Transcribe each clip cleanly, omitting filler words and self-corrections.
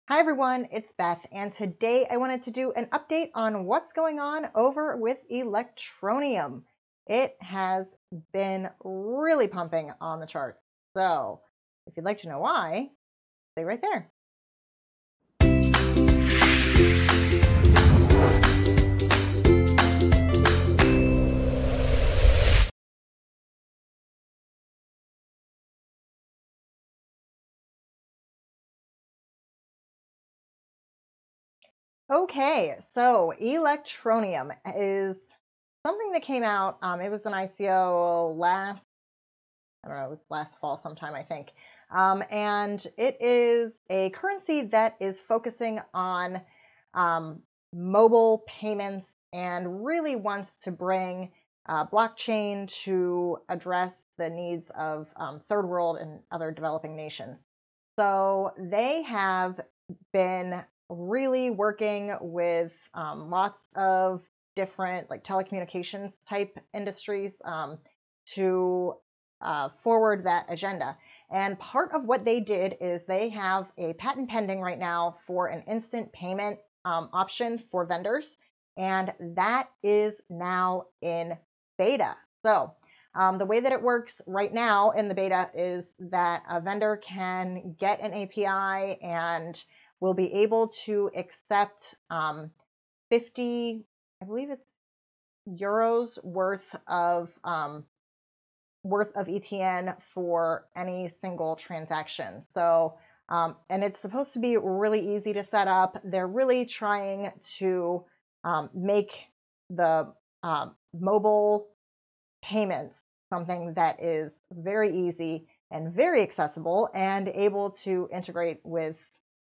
Hi everyone, it's Beth, and today I wanted to do an update on what's going on over with Electroneum. It has been really pumping on the charts. So if you'd like to know why, stay right there. Okay, so Electroneum is something that came out. It was an ICO I don't know, it was last fall sometime, I think. And it is a currency that is focusing on mobile payments and really wants to bring blockchain to address the needs of third world and other developing nations. So they have been really working with lots of different like telecommunications type industries to forward that agenda. And part of what they did is they have a patent pending right now for an instant payment option for vendors, and that is now in beta. So the way that it works right now in the beta is that a vendor can get an API and will be able to accept 50, I believe it's euros worth of ETN for any single transaction. So, and it's supposed to be really easy to set up. They're really trying to make the mobile payments something that is very easy and very accessible and able to integrate with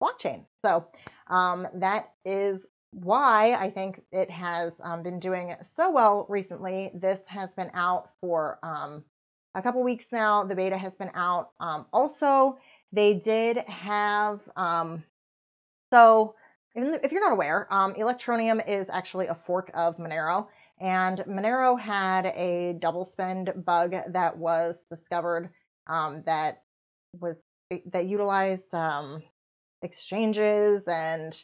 blockchain. So that is why I think it has been doing so well recently. This has been out for a couple weeks now. The beta has been out. Also, they did have, so if you're not aware, Electroneum is actually a fork of Monero. And Monero had a double spend bug that was discovered that utilized exchanges. And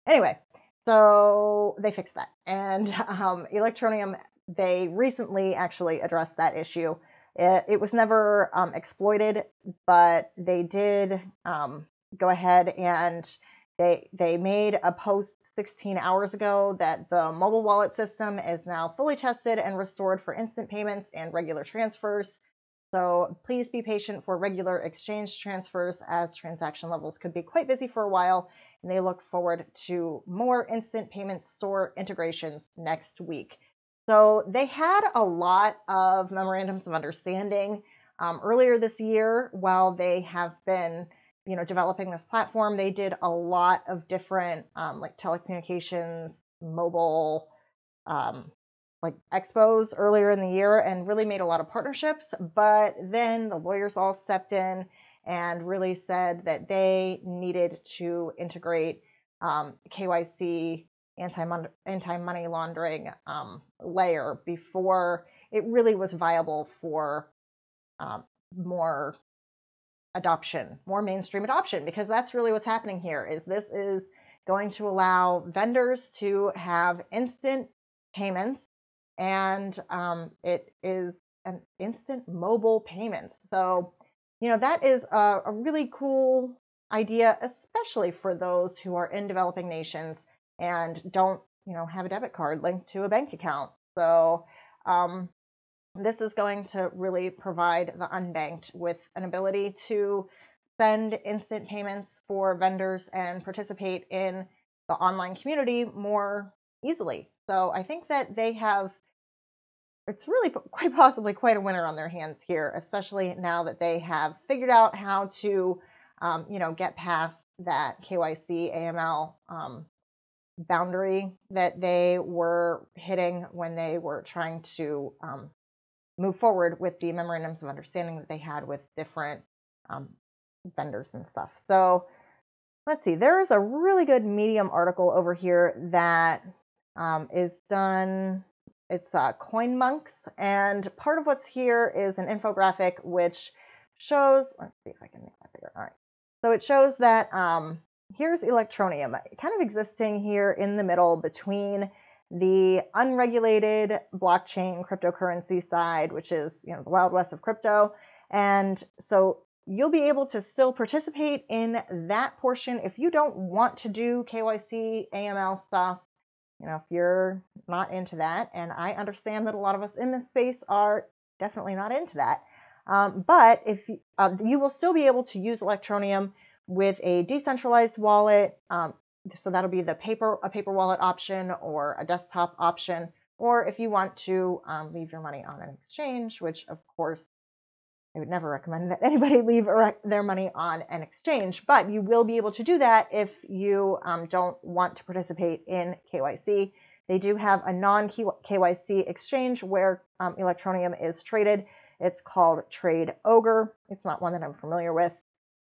anyway, so they fixed that. And Electroneum, they recently actually addressed that issue. It was never exploited, but they did go ahead and they made a post 16 hours ago that the mobile wallet system is now fully tested and restored for instant payments and regular transfers. So please be patient for regular exchange transfers, as transaction levels could be quite busy for a while, and they look forward to more instant payment store integrations next week. So they had a lot of memorandums of understanding earlier this year while they have been developing this platform. They did a lot of different like telecommunications, mobile, like expos earlier in the year and really made a lot of partnerships. But then the lawyers all stepped in and really said that they needed to integrate KYC, anti-money laundering layer before it really was viable for more adoption, more mainstream adoption, because that's really what's happening here. Is this is going to allow vendors to have instant payments, and it is an instant mobile payment. So, that is a really cool idea, especially for those who are in developing nations and don't, have a debit card linked to a bank account. So, this is going to really provide the unbanked with an ability to send instant payments for vendors and participate in the online community more easily. So I think that it's really quite possibly quite a winner on their hands here, especially now that they have figured out how to, get past that KYC AML boundary that they were hitting when they were trying to move forward with the memorandums of understanding that they had with different vendors and stuff. So let's see, there is a really good Medium article over here that is done. It's CoinMonks, and part of what's here is an infographic which shows, let's see if I can make that bigger. All right. So it shows that here's Electroneum, kind of existing here in the middle between the unregulated blockchain cryptocurrency side, which is, the Wild West of crypto. And so you'll be able to still participate in that portion if you don't want to do KYC, AML stuff. If you're not into that, and I understand that a lot of us in this space are definitely not into that. But if you will still be able to use Electroneum with a decentralized wallet. So that'll be a paper wallet option or a desktop option, or if you want to leave your money on an exchange, which of course I would never recommend that anybody leave their money on an exchange, but you will be able to do that if you don't want to participate in KYC. They do have a non-KYC exchange where Electroneum is traded. It's called Trade Ogre. It's not one that I'm familiar with.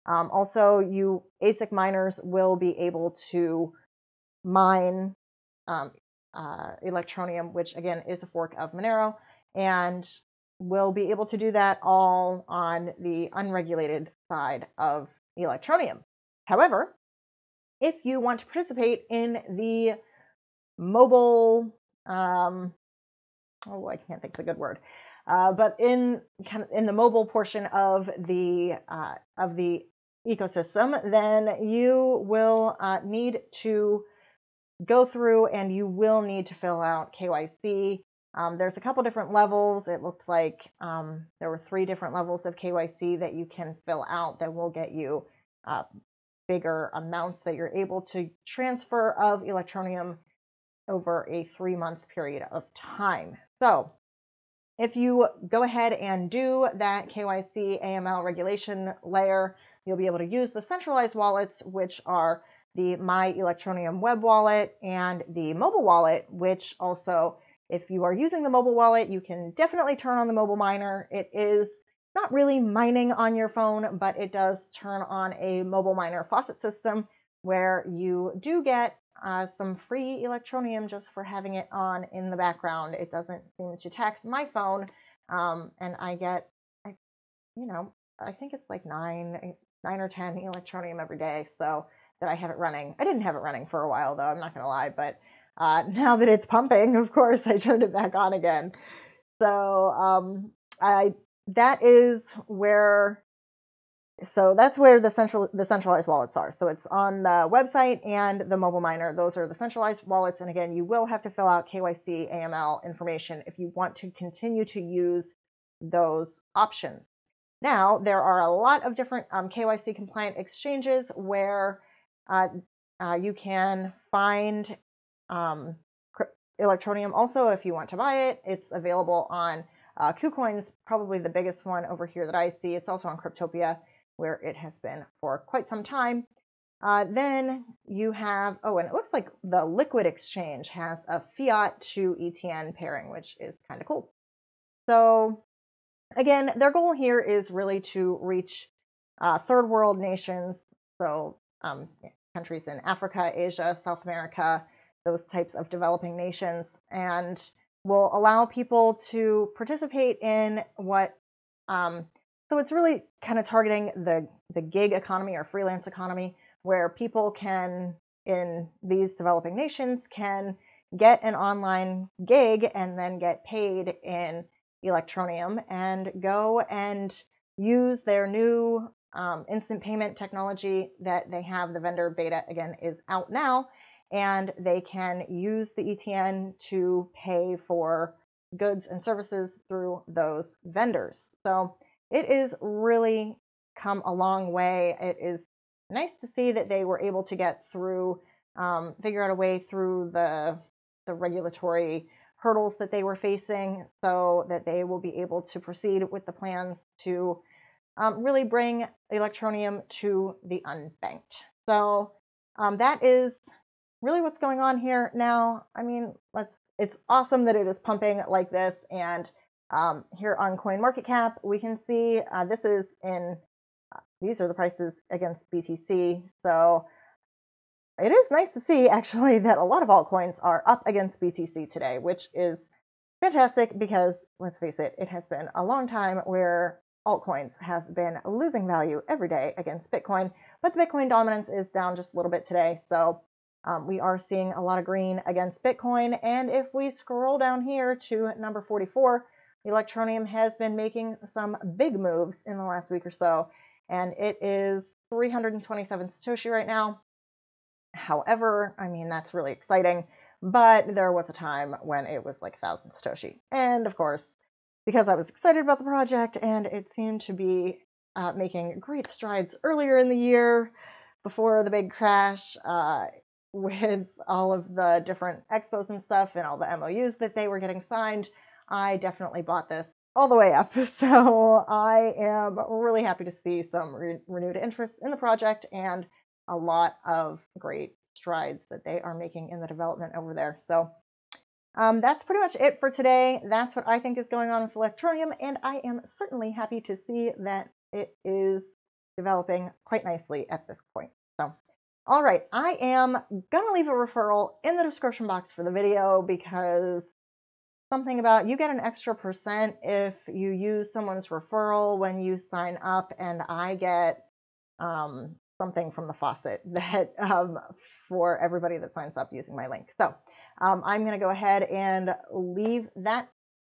Also, you ASIC miners will be able to mine Electroneum, which again is a fork of Monero, and will be able to do that all on the unregulated side of Electroneum. However, if you want to participate in the mobile, I can't think of a good word, but in the mobile portion of the ecosystem, then you will need to go through and you will need to fill out KYC. There's a couple different levels. It looked like there were 3 different levels of KYC that you can fill out that will get you bigger amounts that you're able to transfer of Electroneum over a 3-month period of time. So if you go ahead and do that KYC AML regulation layer, you'll be able to use the centralized wallets, which are the My Electroneum web wallet and the mobile wallet, which also, if you are using the mobile wallet, you can definitely turn on the mobile miner. It is not really mining on your phone, but it does turn on a mobile miner faucet system where you do get some free Electroneum just for having it on in the background. It doesn't seem to tax my phone, and I get, I think it's like 9 or 10 Electroneum every day, so that I have it running. I didn't have it running for a while though, I'm not gonna lie, but now that it's pumping, of course, I turned it back on again. So that is where. So that's where the centralized wallets are. So it's on the website and the mobile miner. Those are the centralized wallets. And again, you will have to fill out KYC AML information if you want to continue to use those options. Now, there are a lot of different KYC compliant exchanges where you can find Electroneum also if you want to buy it. It's available on KuCoin's probably the biggest one over here that I see. It's also on Cryptopia, where it has been for quite some time. Then you have, and it looks like the Liquid Exchange has a fiat to ETN pairing, which is kind of cool. So again, their goal here is really to reach third world nations, so countries in Africa, Asia, South America, those types of developing nations, and will allow people to participate in what so it's really kind of targeting the gig economy or freelance economy, where people can, in these developing nations, can get an online gig and then get paid in Electroneum and go and use their new instant payment technology that they have. The vendor beta, again, is out now, and they can use the ETN to pay for goods and services through those vendors. So it is really come a long way. It is nice to see that they were able to get through, figure out a way through the regulatory hurdles that they were facing, so that they will be able to proceed with the plans to really bring Electroneum to the unbanked. So that is really what's going on here now. I mean, it's awesome that it is pumping like this, and here on CoinMarketCap, we can see this is in, these are the prices against BTC. So it is nice to see actually that a lot of altcoins are up against BTC today, which is fantastic because, let's face it, it has been a long time where altcoins have been losing value every day against Bitcoin. but the Bitcoin dominance is down just a little bit today. So we are seeing a lot of green against Bitcoin. And if we scroll down here to number 44, Electroneum has been making some big moves in the last week or so, and it is 327 Satoshi right now. However, I mean, that's really exciting, but there was a time when it was like 1,000 Satoshi. And of course, because I was excited about the project and it seemed to be making great strides earlier in the year before the big crash, with all of the different expos and stuff and all the MOUs that they were getting signed, I definitely bought this all the way up. So I am really happy to see some renewed interest in the project and a lot of great strides that they are making in the development over there. So that's pretty much it for today. That's what I think is going on with Electroneum, and I am certainly happy to see that it is developing quite nicely at this point. So, all right, I am gonna leave a referral in the description box for the video, because something about you get an extra % if you use someone's referral when you sign up, and I get something from the faucet that for everybody that signs up using my link. So I'm going to go ahead and leave that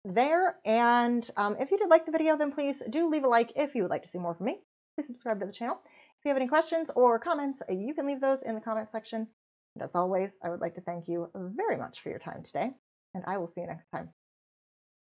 there. And if you did like the video, then please do leave a like. If you would like to see more from me, please subscribe to the channel. If you have any questions or comments, you can leave those in the comment section. And as always, I would like to thank you very much for your time today, and I will see you next time.